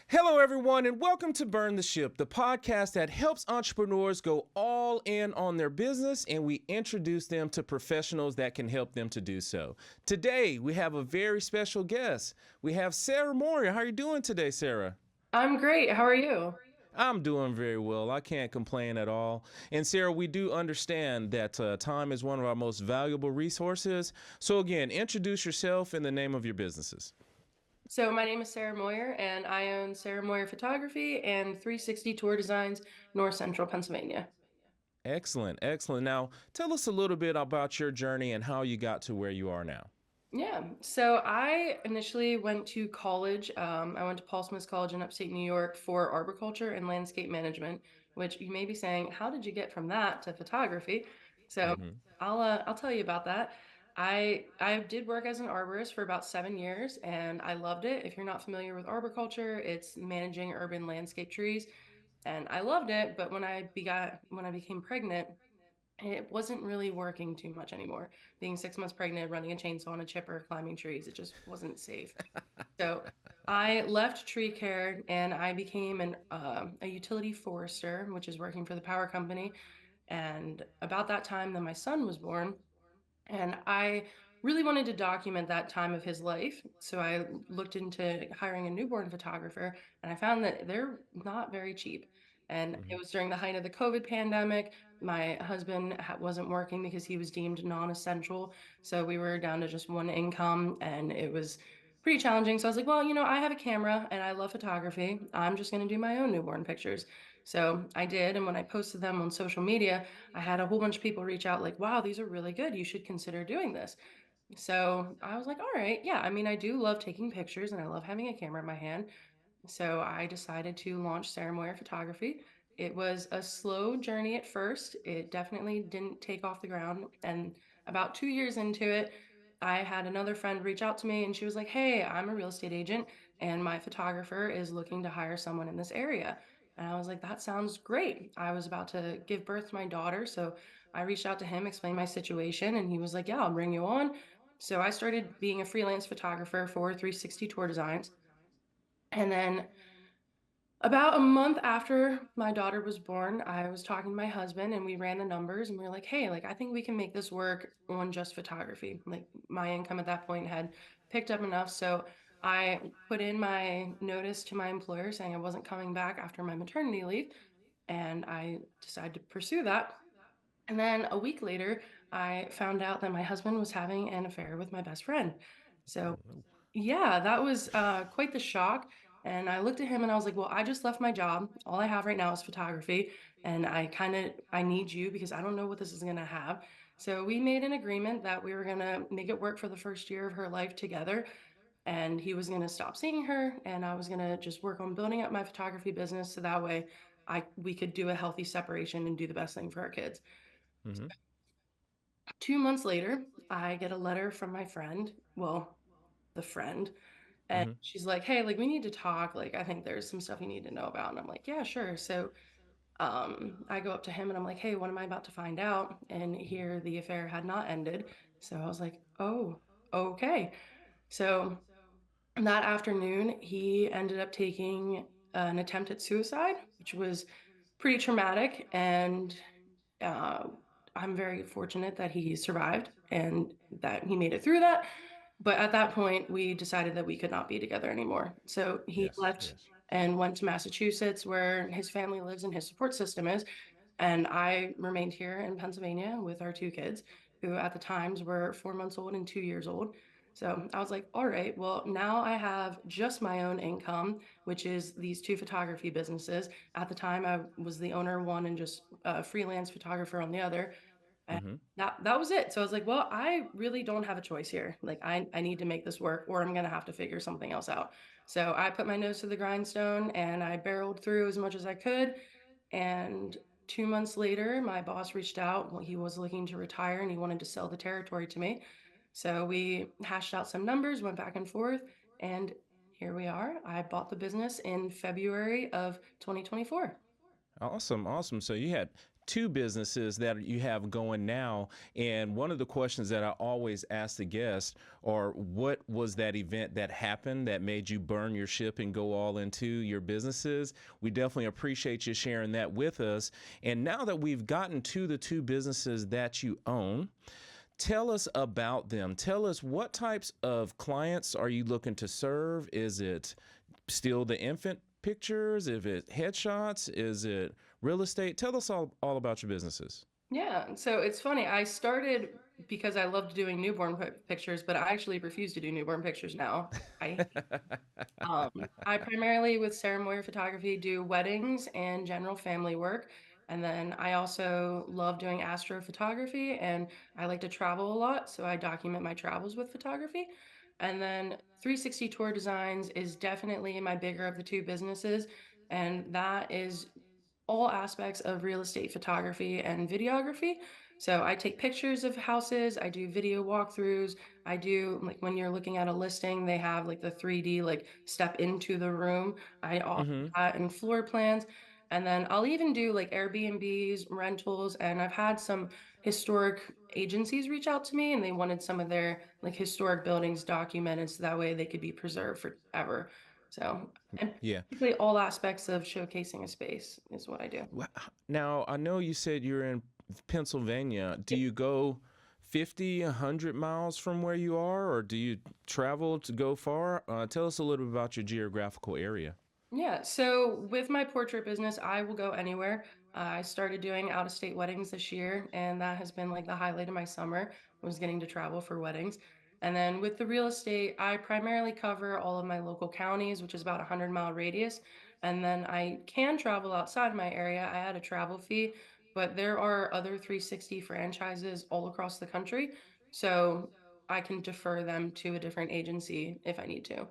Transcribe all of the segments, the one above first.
Hello, everyone, and welcome to Burn the Ship, the podcast that helps entrepreneurs go all in on their business, and we introduce them to professionals that can help them to do so. Today, we have a very special guest. We have Sara Moyer. How are you doing today, Sara? I'm great. How are you? I'm doing very well. I can't complain at all. And Sara, we do understand that time is one of our most valuable resources. So, again, introduce yourself in the name of your businesses. So my name is Sara Moyer, and I own Sara Moyer Photography and 360 Tour Designs, North Central Pennsylvania. Excellent, excellent. Now, tell us a little bit about your journey and how you got to where you are now. Yeah. So I initially went to college. I went to Paul Smith College in upstate New York for arboriculture and landscape management, which you may be saying, how did you get from that to photography? So Hmm. I'll tell you about that. I did work as an arborist for about 7 years, and I loved it. If you're not familiar with arboriculture, it's managing urban landscape trees, and I loved it. But when I became pregnant, it wasn't really working too much anymore. Being 6 months pregnant, running a chainsaw on a chipper, climbing trees, it just wasn't safe. So I left tree care and I became a utility forester, which is working for the power company. And about that time, then my son was born. And I really wanted to document that time of his life. So I looked into hiring a newborn photographer, and I found that they're not very cheap. And it Hmm. was during the height of the COVID pandemic. My husband wasn't working because he was deemed non-essential. So we were down to just one income, and it was pretty challenging. So I was like, well, I have a camera and I love photography. I'm just going to do my own newborn pictures. So I did. And when I posted them on social media, I had a whole bunch of people reach out like, wow, these are really good. You should consider doing this. So I was like, all right, yeah. I mean, I do love taking pictures and I love having a camera in my hand. So I decided to launch Sara Moyer Photography. It was a slow journey at first. It definitely didn't take off the ground. And about 2 years into it, I had another friend reach out to me and she was like, hey, I'm a real estate agent and my photographer is looking to hire someone in this area. And I was like, that sounds great. I was about to give birth to my daughter. So I reached out to him, explained my situation, and he was like, yeah, I'll bring you on. So I started being a freelance photographer for 360 Tour Designs. And then about a month after my daughter was born, I was talking to my husband and we ran the numbers and we were like, hey, like I think we can make this work on just photography. Like my income at that point had picked up enough. So I put in my notice to my employer saying I wasn't coming back after my maternity leave. And I decided to pursue that. And then a week later, I found out that my husband was having an affair with my best friend. So Oh, no. yeah, that was quite the shock. And I looked at him and I was like, well, I just left my job. All I have right now is photography. And I need you because I don't know what this is going to have. So we made an agreement that we were going to make it work for the first year of her life together. And he was going to stop seeing her. And I was going to just work on building up my photography business. So that way we could do a healthy separation and do the best thing for our kids. Hmm. 2 months later, I get a letter from my friend. Well, the friend. And Hmm. she's like, hey, like we need to talk. Like, I think there's some stuff you need to know about. And I'm like, yeah, sure. So I go up to him and I'm like, hey, what am I about to find out? And here the affair had not ended. So I was like, oh, okay. So that afternoon, he ended up taking an attempt at suicide, which was pretty traumatic. And uh, I'm very fortunate that he survived and that he made it through that. But at that point, we decided that we could not be together anymore. So he Yes, left yes. and went to Massachusetts, where his family lives and his support system is. And I remained here in Pennsylvania with our two kids, who at the times were 4 months old and 2 years old. So I was like, all right, well, now I have just my own income, which is these two photography businesses. At the time, I was the owner of one and just a freelance photographer on the other. And Hmm. that was it. So I was like, well, I really don't have a choice here. Like I need to make this work or I'm gonna have to figure something else out. So I put my nose to the grindstone and I barreled through as much as I could. And 2 months later, my boss reached out. Well, he was looking to retire and he wanted to sell the territory to me. So we hashed out some numbers, went back and forth, and here we are. I bought the business in February of 2024. Awesome, awesome. So you had two businesses that you have going now. And one of the questions that I always ask the guests are, what was that event that happened that made you burn your ship and go all into your businesses? We definitely appreciate you sharing that with us. And now that we've gotten to the two businesses that you own, tell us about them. Tell us, what types of clients are you looking to serve? Is it still the infant pictures? Is it headshots? Is it real estate? Tell us all about your businesses. Yeah, so it's funny. I started because I loved doing newborn pictures, but I actually refuse to do newborn pictures now. I I primarily with Sara Moyer Photography do weddings and general family work. And then I also love doing astrophotography and I like to travel a lot. So I document my travels with photography. And then 360 Tour Designs is definitely my bigger of the two businesses. And that is all aspects of real estate photography and videography. So I take pictures of houses, I do video walkthroughs, I do like when you're looking at a listing, they have like the 3D like step into the room. I offer Mm-hmm. that and floor plans. And then I'll even do like Airbnbs, rentals, and I've had some historic agencies reach out to me and they wanted some of their like historic buildings documented so that way they could be preserved forever. So, and Yeah. basically all aspects of showcasing a space is what I do. Now, I know you said you're in Pennsylvania. Do you go 50, 100 miles from where you are, or do you travel to go far? Tell us a little bit about your geographical area. Yeah, so with my portrait business, I will go anywhere. I started doing out of state weddings this year, and that has been like the highlight of my summer was getting to travel for weddings. And then with the real estate, I primarily cover all of my local counties, which is about a 100-mile radius. And then I can travel outside my area. I had a travel fee, but there are other 360 franchises all across the country. So I can defer them to a different agency if I need to.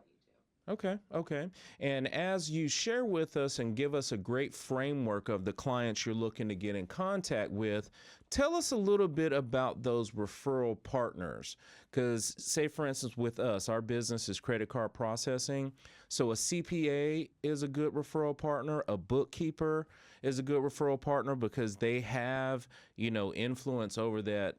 Okay, okay. And as you share with us and give us a great framework of the clients you're looking to get in contact with, tell us a little bit about those referral partners. Because, say, for instance, with us, our business is credit card processing. So a CPA is a good referral partner, a bookkeeper is a good referral partner because they have, influence over that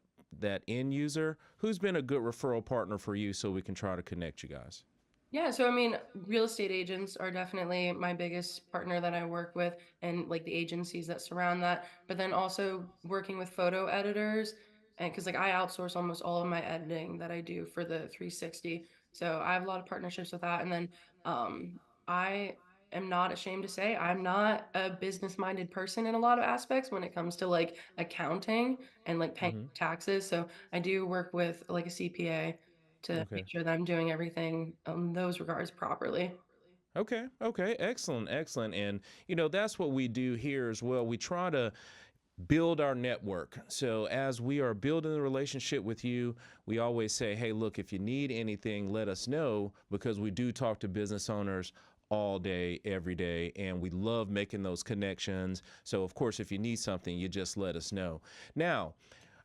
end user. Who's been a good referral partner for you so we can try to connect you guys? Yeah, so I mean, real estate agents are definitely my biggest partner that I work with and like the agencies that surround that. But then also working with photo editors and because like I outsource almost all of my editing that I do for the 360. So I have a lot of partnerships with that. And then I am not ashamed to say I'm not a business-minded person in a lot of aspects when it comes to like accounting and like paying Hmm. taxes. So I do work with like a CPA to make Okay. sure that I'm doing everything in those regards properly. Okay. Okay. Excellent. Excellent. And, that's what we do here as well. We try to build our network. So as we are building the relationship with you, we always say, hey, look, if you need anything, let us know, because we do talk to business owners all day, every day, and we love making those connections. So, of course, if you need something, you just let us know. Now,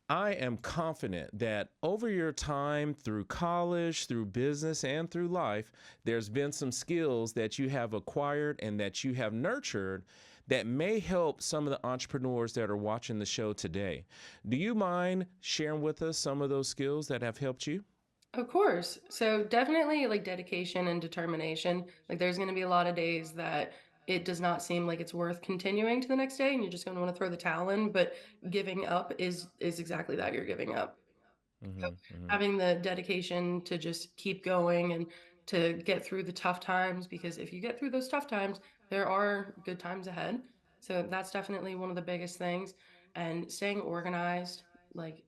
I am confident that over your time through college, through business, and through life, there's been some skills that you have acquired and that you have nurtured that may help some of the entrepreneurs that are watching the show today. Do you mind sharing with us some of those skills that have helped you? Of course. So definitely like dedication and determination. Like there's going to be a lot of days that it does not seem like it's worth continuing to the next day and you're just going to want to throw the towel in, but giving up is exactly that, you're giving up. So Hmm. Hmm. having the dedication to just keep going and to get through the tough times, because if you get through those tough times, there are good times ahead. So that's definitely one of the biggest things. And staying organized, like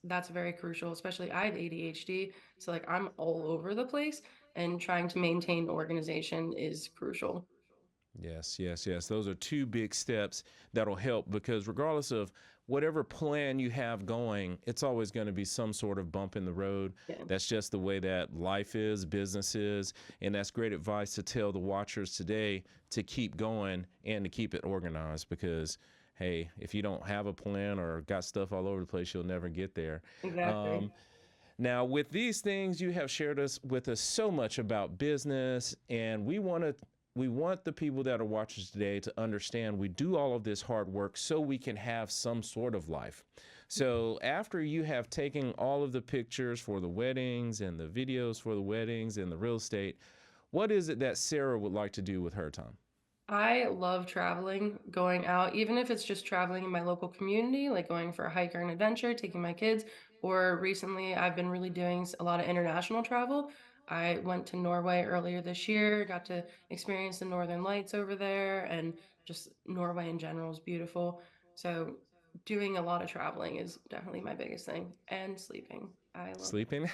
that's very crucial, especially I have ADHD. So like I'm all over the place and trying to maintain organization is crucial. Yes, yes, yes. Those are two big steps that'll help, because regardless of whatever plan you have going, it's always going to be some sort of bump in the road. Yeah, That's just the way that life is, business is. And that's great advice to tell the watchers today to keep going and to keep it organized, because, hey, if you don't have a plan or got stuff all over the place, you'll never get there. exactly. Um, Now, with these things, you have shared us with us so much about business, and we want to we want the people that are watching today to understand we do all of this hard work so we can have some sort of life. So after you have taken all of the pictures for the weddings and the videos for the weddings and the real estate, what is it that Sara would like to do with her time? I love traveling, going out, even if it's just traveling in my local community, like going for a hike or an adventure, taking my kids. Or recently, I've been really doing a lot of international travel. I went to Norway earlier this year, got to experience the Northern Lights over there, and just Norway in general is beautiful. So, doing a lot of traveling is definitely my biggest thing, and sleeping. I love Sleeping?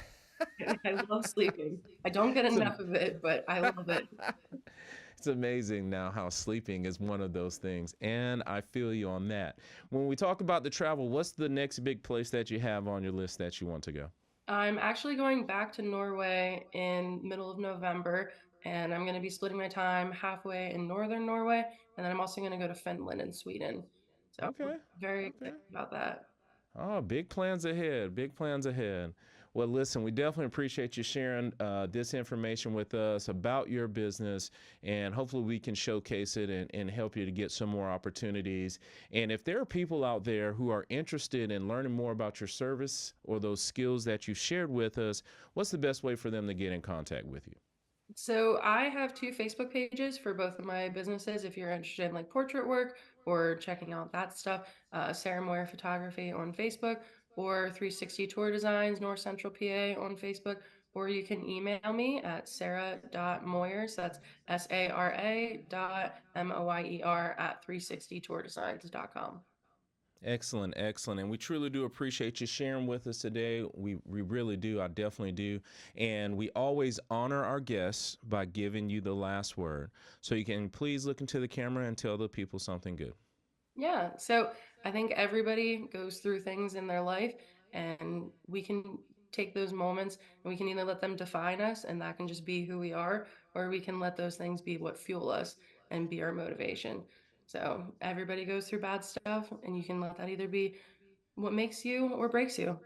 it. I love sleeping. I don't get It's a enough of it, but I love it. It's amazing now how sleeping is one of those things. And I feel you on that. When we talk about the travel, what's the next big place that you have on your list that you want to go? I'm actually going back to Norway in middle of November, and I'm going to be splitting my time halfway in northern Norway, and then I'm also going to go to Finland and Sweden. So I'm Okay. very Okay. excited about that. Oh, big plans ahead. Big plans ahead. Well, listen, we definitely appreciate you sharing this information with us about your business, and hopefully we can showcase it and help you to get some more opportunities. And if there are people out there who are interested in learning more about your service or those skills that you shared with us, what's the best way for them to get in contact with you? So I have two Facebook pages for both of my businesses. If you're interested in like portrait work or checking out that stuff, Sara Moyer Photography on Facebook or 360 Tour Designs North Central PA on Facebook, or you can email me at sarah.moyer. So that's SARA.MOYER at 360tourdesigns.com. Excellent, excellent. And we truly do appreciate you sharing with us today. We really do. I definitely do. And we always honor our guests by giving you the last word. So you can please look into the camera and tell the people something good. Yeah. So I think everybody goes through things in their life, and we can take those moments and we can either let them define us, and that can just be who we are, or we can let those things be what fuel us and be our motivation. So everybody goes through bad stuff, and you can let that either be what makes you or breaks you.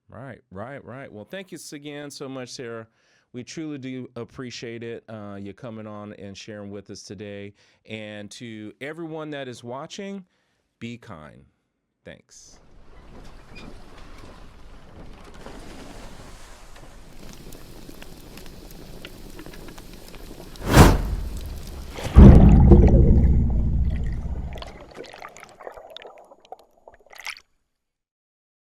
Right, right, right. Well, thank you again so much, Sara. We truly do appreciate it. You coming on and sharing with us today. And to everyone that is watching, be kind. Thanks.